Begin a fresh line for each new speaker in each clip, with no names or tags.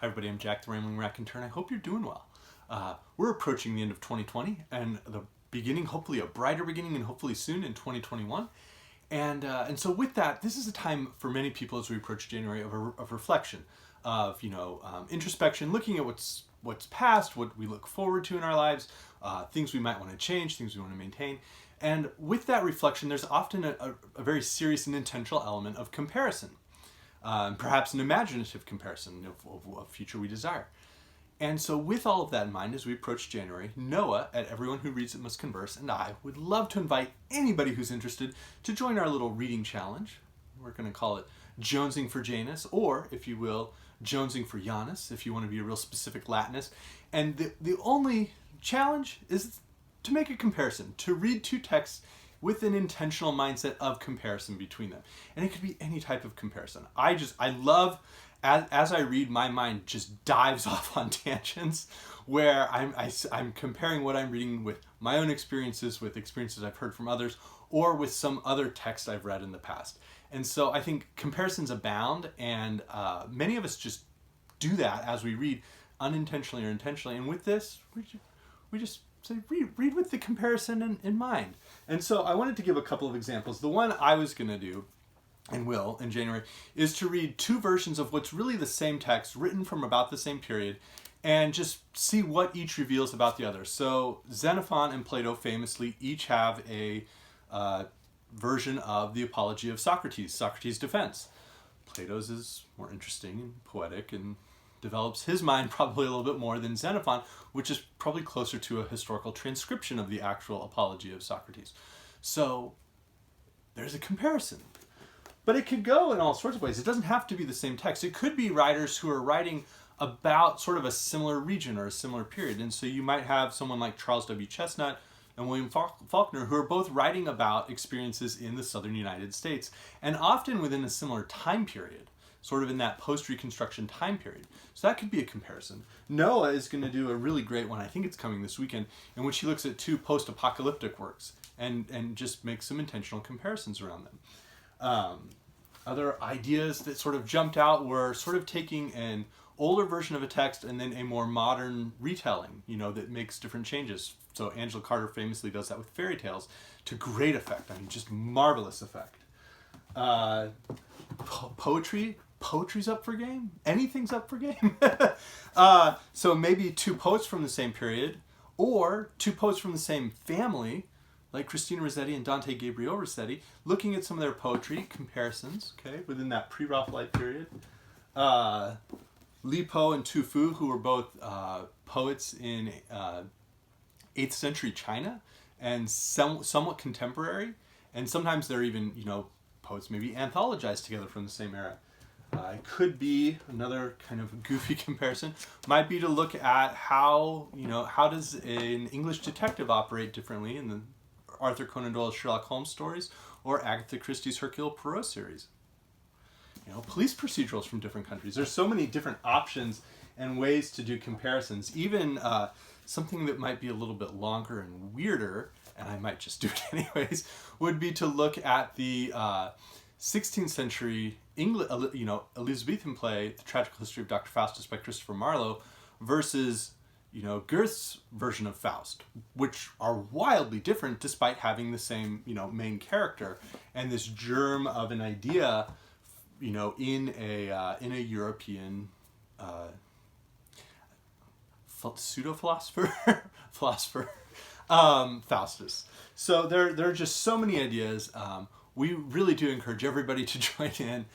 Hi everybody, I'm Jack the Rambling Raconteur, and I hope you're doing well. We're approaching the end of 2020 and the beginning, hopefully a brighter beginning, and hopefully soon in 2021. And so with that, this is a time for many people as we approach January of reflection, of introspection, looking at what's past, what we look forward to in our lives, things we might want to change, things we want to maintain. And with that reflection, there's often a very serious and intentional element of comparison. Perhaps an imaginative comparison of a future we desire. And so with all of that in mind, as we approach January, Noah, at Everyone Who Reads It Must Converse, and I would love to invite anybody who's interested to join our little reading challenge. We're going to call it Jonesing for Janus, or, if you will, Jonesing for Janus, if you want to be a real specific Latinist. And the only challenge is to make a comparison, to read two texts with an intentional mindset of comparison between them. And it could be any type of comparison. I love, as I read, my mind just dives off on tangents where I'm comparing what I'm reading with my own experiences, with experiences I've heard from others, or with some other text I've read in the past. And so I think comparisons abound, and many of us just do that as we read, unintentionally or intentionally. And with this, we just say, read with the comparison in mind. And so I wanted to give a couple of examples. The one I was going to do, and will, in January, is to read two versions of what's really the same text, written from about the same period, and just see what each reveals about the other. So Xenophon and Plato famously each have a version of the Apologia of Socrates, Socrates' defense. Plato's is more interesting and poetic and develops his mind probably a little bit more than Xenophon, which is probably closer to a historical transcription of the actual Apologia of Socrates. So there's a comparison. But it could go in all sorts of ways. It doesn't have to be the same text. It could be writers who are writing about sort of a similar region or a similar period. And so you might have someone like Charles W. Chesnutt and William Faulkner, who are both writing about experiences in the southern United States, and often within a similar time period, sort of in that post-Reconstruction time period. So that could be a comparison. Noah is going to do a really great one, I think it's coming this weekend, in which he looks at two post-apocalyptic works and just makes some intentional comparisons around them. Other ideas that sort of jumped out were sort of taking an older version of a text and then a more modern retelling, that makes different changes. So Angela Carter famously does that with fairy tales to great effect. I mean, just marvelous effect. Poetry's up for game. Anything's up for game. So maybe two poets from the same period, or two poets from the same family, like Christina Rossetti and Dante Gabriel Rossetti, looking at some of their poetry comparisons, okay, within that pre-Raphaelite period. Li Po and Tu Fu, who were both poets in 8th century China and somewhat contemporary, and sometimes they're even, poets maybe anthologized together from the same era. It could be another kind of goofy comparison, might be to look at how does an English detective operate differently in the Arthur Conan Doyle's Sherlock Holmes stories or Agatha Christie's Hercule Poirot series. Police procedurals from different countries. There's so many different options and ways to do comparisons. Even something that might be a little bit longer and weirder, and I might just do it anyways, would be to look at the 16th century Elizabethan play, The Tragical History of Dr. Faustus by Christopher Marlowe, versus Goethe's version of Faust, which are wildly different despite having the same main character and this germ of an idea in a European pseudo-philosopher Faustus. So there are just so many ideas. We really do encourage everybody to join in,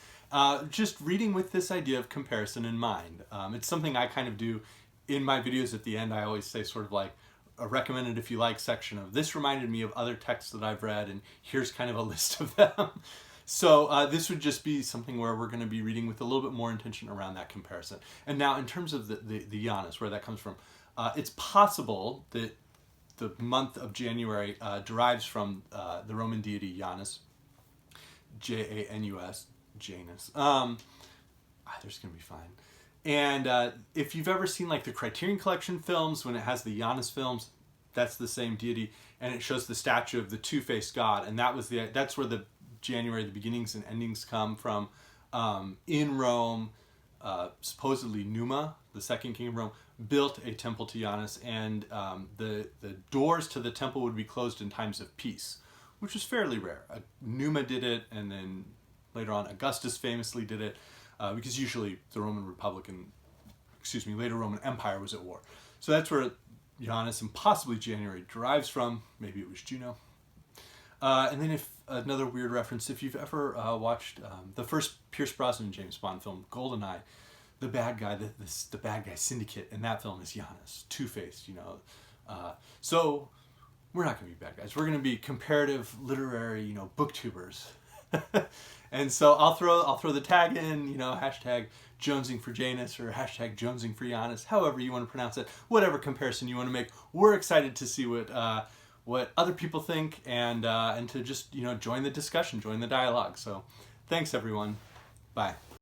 just reading with this idea of comparison in mind. It's something I kind of do in my videos at the end. I always say sort of like a recommended if you like section of this reminded me of other texts that I've read, and here's kind of a list of them. So this would just be something where we're going to be reading with a little bit more intention around that comparison. And now in terms of the Janus, where that comes from, it's possible that the month of January derives from the Roman deity Janus, Janus, Janus. There's going to be fine. And if you've ever seen like the Criterion Collection films, when it has the Janus films, that's the same deity, and it shows the statue of the two-faced god, and that's where the January, the beginnings and endings come from in Rome. supposedly Numa, the second king of Rome, built a temple to Janus, and the doors to the temple would be closed in times of peace, which was fairly rare. Numa did it, and then later on Augustus famously did it, because usually the later Roman Empire was at war. So that's where Janus and possibly January derives from. Maybe it was Juno. And then if another weird reference, if you've ever watched the first Pierce Brosnan James Bond film, GoldenEye, the bad guy syndicate in that film is Janus, two-faced, so we're not going to be bad guys. We're going to be comparative literary, booktubers. And so I'll throw the tag in, hashtag Jonesing for Janus or hashtag Jonesing for Janus, however you want to pronounce it, whatever comparison you want to make. We're excited to see what other people think, and to just join the discussion, join the dialogue. So thanks everyone. Bye.